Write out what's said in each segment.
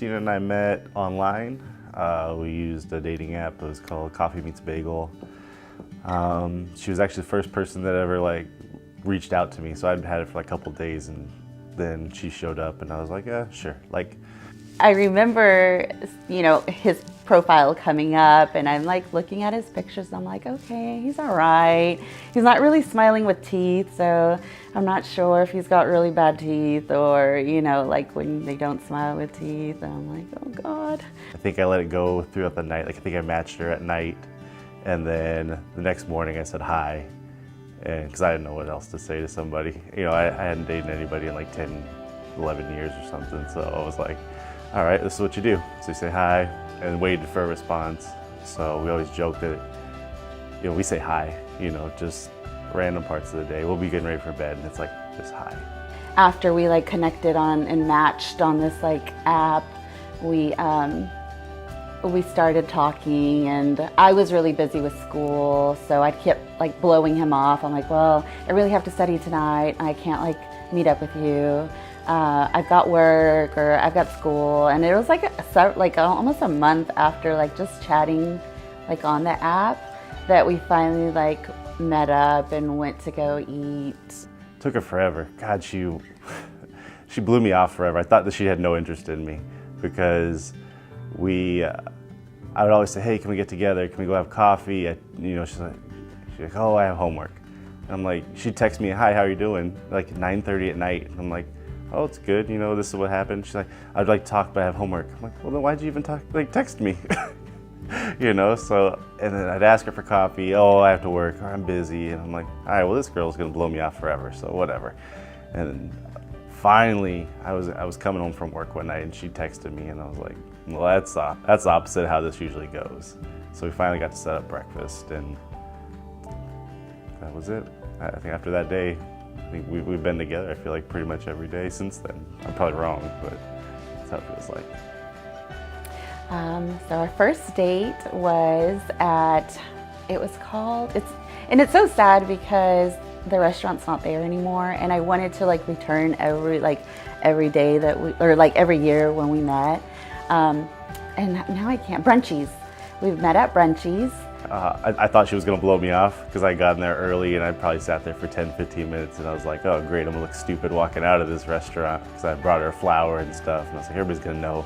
Cristina and I met online. We used a dating app. It was called Coffee Meets Bagel. She was actually the first person that ever reached out to me. So I'd had it for a couple days, and then she showed up, and I was like, yeah, sure. I remember, his profile coming up, and I'm looking at his pictures, and I'm like, okay, he's all right. He's not really smiling with teeth, so I'm not sure if he's got really bad teeth or, when they don't smile with teeth. And I'm like, oh God. I think I let it go throughout the night. I think I matched her at night, and then the next morning I said hi, and because I didn't know what else to say to somebody. I hadn't dated anybody in 10, 11 years or something, so I was like, all right, this is what you do. So you say hi and waited for a response. So we always joke that, we say hi, just random parts of the day. We'll be getting ready for bed, and it's just hi. After we connected on and matched on this app, we started talking, and I was really busy with school, so I kept blowing him off. I'm like, well, I really have to study tonight. I can't meet up with you. I've got work, or I've got school. And it was almost a month after just chatting on the app that we finally met up and went to go eat. Took her forever. God, she blew me off forever. I thought that she had no interest in me, because I would always say, hey, can we get together? Can we go have coffee? She's like, oh, I have homework. And I'm like, she'd text me, hi, how are you doing? 9:30 at night. And I'm like, oh, it's good. This is what happened. She's like, I'd like to talk, but I have homework. I'm like, well, then why'd you even talk? Text me. So, and then I'd ask her for coffee. Oh, I have to work, or I'm busy. And I'm like, all right, well, this girl's gonna blow me off forever, so whatever. And then finally, I was coming home from work one night, and she texted me, and I was like, well, that's the opposite of how this usually goes. So we finally got to set up breakfast, and that was it. I think after that day, I think we've been together, I feel pretty much every day since then. I'm probably wrong, but that's how it feels like. So our first date was it's so sad because the restaurant's not there anymore, and I wanted to return every day every year when we met. And now I can't. Brunchies. We've met at Brunchies. I thought she was going to blow me off because I got in there early, and I probably sat there for 10, 15 minutes, and I was like, oh great, I'm going to look stupid walking out of this restaurant because I brought her a flower and stuff, and I was like, everybody's going to know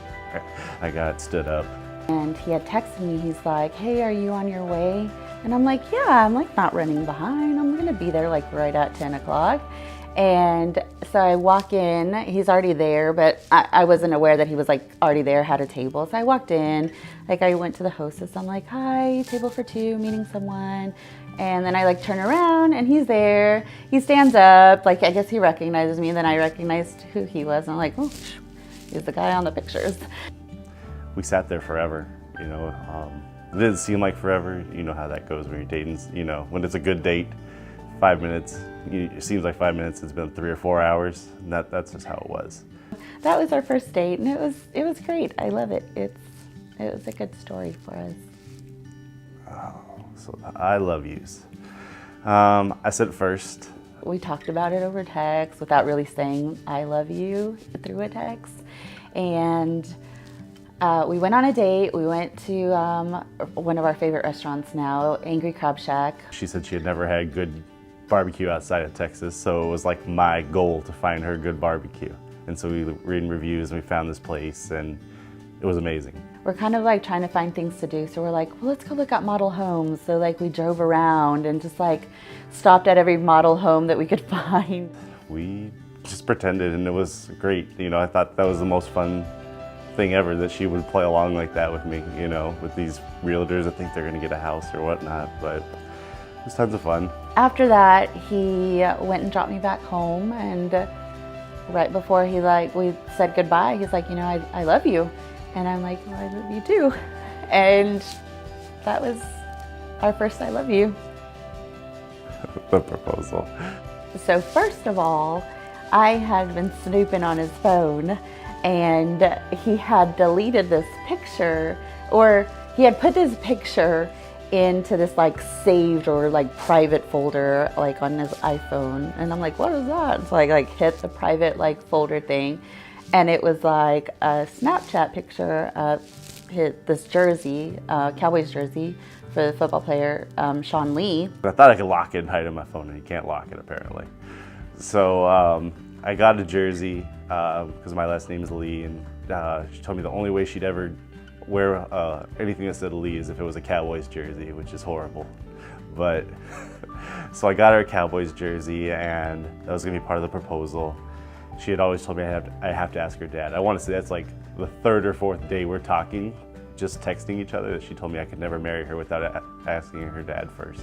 I got stood up. And he had texted me, he's like, hey, are you on your way? And I'm like, yeah, I'm not running behind. I'm going to be there right at 10 o'clock. And so I walk in, he's already there, but I wasn't aware that he was already there, had a table. So I walked in, I went to the hostess, I'm like, hi, table for two, meeting someone. And then I turn around, and he's there. He stands up, I guess he recognizes me, and then I recognized who he was. And I'm like, oh, he's the guy on the pictures. We sat there forever, It didn't seem like forever. You know how that goes when you're dating, when it's a good date. 5 minutes, it seems like 5 minutes, it's been 3 or 4 hours, and that's just how it was. That was our first date, and it was great. I love it. It was a good story for us. Oh, so I love yous. I said it first. We talked about it over text without really saying I love you through a text, and we went on a date. We went to one of our favorite restaurants now, Angry Crab Shack. She said she had never had good barbecue outside of Texas, so it was my goal to find her good barbecue. And so we were reading reviews, and we found this place, and it was amazing. We're kind of trying to find things to do, so we're like, well, let's go look at model homes. So we drove around and just stopped at every model home that we could find. We just pretended, and it was great. I thought that was the most fun thing ever, that she would play along like that with me, with these realtors that think they're going to get a house or whatnot, but it was tons of fun. After that, he went and dropped me back home, and right before we said goodbye, he's like, I love you. And I'm like, well, I love you too. And that was our first I love you. The proposal. So first of all, I had been snooping on his phone, and he had deleted this picture, or he had put this picture into this saved or private folder on his iPhone. And I'm like, what is that? So I hit the private folder thing, and it was like a Snapchat picture of this jersey, Cowboys jersey, for the football player Sean Lee. I thought I could lock it and hide it on my phone, and you can't lock it apparently. So I got a jersey because my last name is Lee, and she told me the only way she'd ever wear anything that said Lee is if it was a Cowboys jersey, which is horrible. But so I got her a Cowboys jersey, and that was gonna be part of the proposal. She had always told me I have to ask her dad. I want to say that's like the third or fourth day we're talking, just texting each other, that she told me I could never marry her without asking her dad first.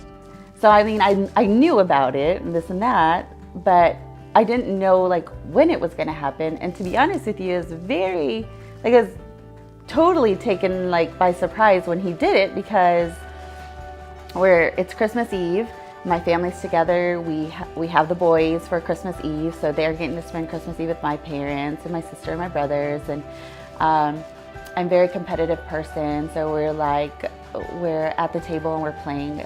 So I mean, I knew about it and this and that, but I didn't know like when it was gonna happen. And to be honest with you, I was totally taken like by surprise when he did it, because it's Christmas Eve. My family's together. We have the boys for Christmas Eve, so they're getting to spend Christmas Eve with my parents and my sister and my brothers. And I'm a very competitive person, so we're at the table and we're playing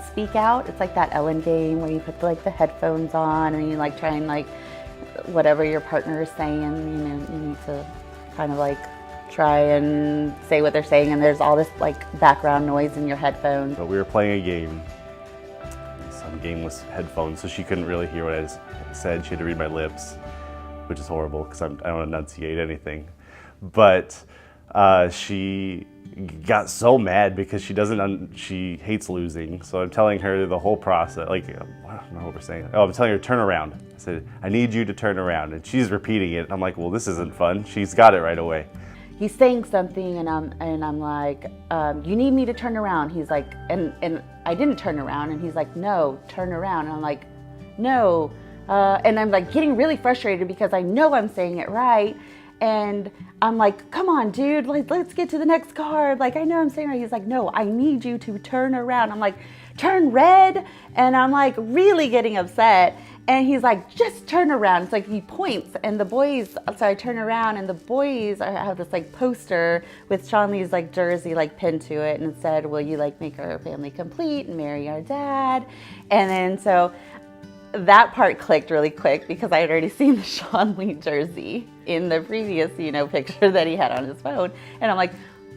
Speak Out. It's like that Ellen game where you put the headphones on and you like try and like whatever your partner is saying, you need to kind of like try and say what they're saying, and there's all this like background noise in your headphones. But we were playing a game, some game with headphones, so she couldn't really hear what I said. She had to read my lips, which is horrible because I don't enunciate anything. But she got so mad because she hates losing. So I'm telling her the whole process, I don't know what we're saying. Oh, I'm telling her to turn around. I said, I need you to turn around. And she's repeating it. I'm like, well, this isn't fun. She's got it right away. He's saying something, and I'm like, you need me to turn around. He's like, and I didn't turn around, and he's like, no, turn around. And I'm like, no, and I'm like getting really frustrated because I know I'm saying it right, and I'm like, come on, dude, let's get to the next card. Like, I know I'm saying it right. He's like, no, I need you to turn around. I'm like, turn red, and I'm like really getting upset. And he's like, just turn around. It's like he points, and the boys, so I turn around, and the boys have this like poster with Sean Lee's like jersey like pinned to it, and it said, will you like make our family complete and marry our dad? And then so that part clicked really quick because I had already seen the Sean Lee jersey in the previous, picture that he had on his phone. And I'm like,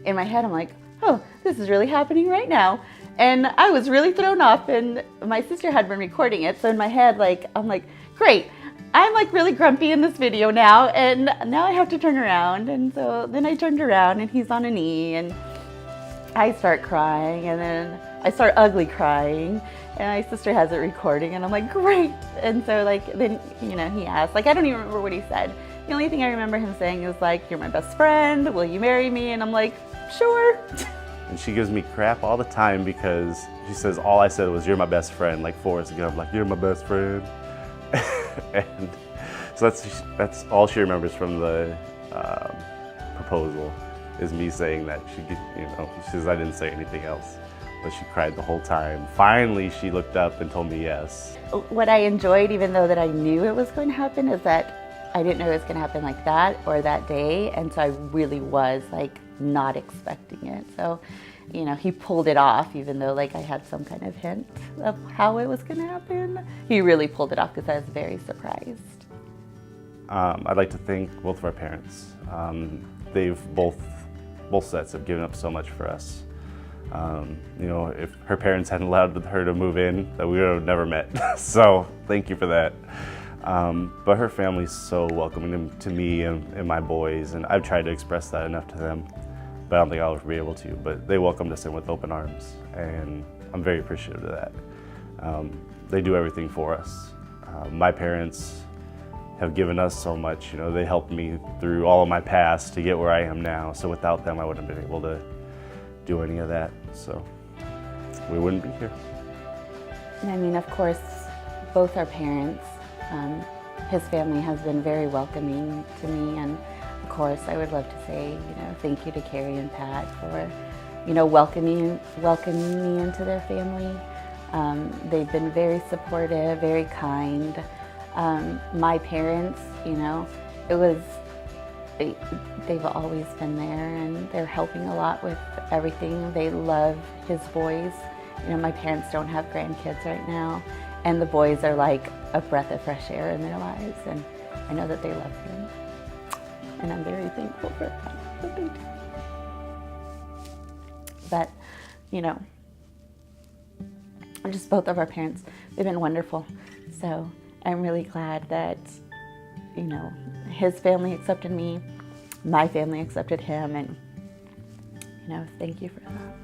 in my head, I'm like, oh, this is really happening right now. And I was really thrown off, and my sister had been recording it. So in my head, I'm like, great, I'm like really grumpy in this video now, and now I have to turn around. And so then I turned around, and he's on a knee, and I start crying, and then I start ugly crying, and my sister has it recording, and I'm like, great. And so then, he asked, I don't even remember what he said. The only thing I remember him saying is like, you're my best friend, will you marry me? And I'm like, sure. And she gives me crap all the time because she says all I said was, you're my best friend, like Forrest Gump, like, you're my best friend. And so that's all she remembers from the proposal, is me saying that. She says I didn't say anything else, but she cried the whole time. Finally, she looked up and told me yes. What I enjoyed, even though that I knew it was going to happen, is that I didn't know it was going to happen like that or that day, and so I really was not expecting it. So, he pulled it off, even though I had some kind of hint of how it was going to happen. He really pulled it off because I was very surprised. I'd like to thank both of our parents. They've both sets have given up so much for us. If her parents hadn't allowed her to move in, that we would have never met. So thank you for that. But her family's so welcoming to me and my boys, and I've tried to express that enough to them, but I don't think I'll ever be able to. But they welcomed us in with open arms, and I'm very appreciative of that. They do everything for us. My parents have given us so much. They helped me through all of my past to get where I am now. So without them, I wouldn't have been able to do any of that. So we wouldn't be here. And of course, both our parents, his family has been very welcoming to me, and of course I would love to say, thank you to Carrie and Pat for, welcoming me into their family. They've been very supportive, very kind. My parents, they've always been there, and they're helping a lot with everything. They love his boys. My parents don't have grandkids right now, and the boys are like a breath of fresh air in their lives, and I know that they love him. And I'm very thankful for that they do. But, you know, just both of our parents, they've been wonderful. So I'm really glad that, you know, his family accepted me, my family accepted him, and, you know, thank you for that.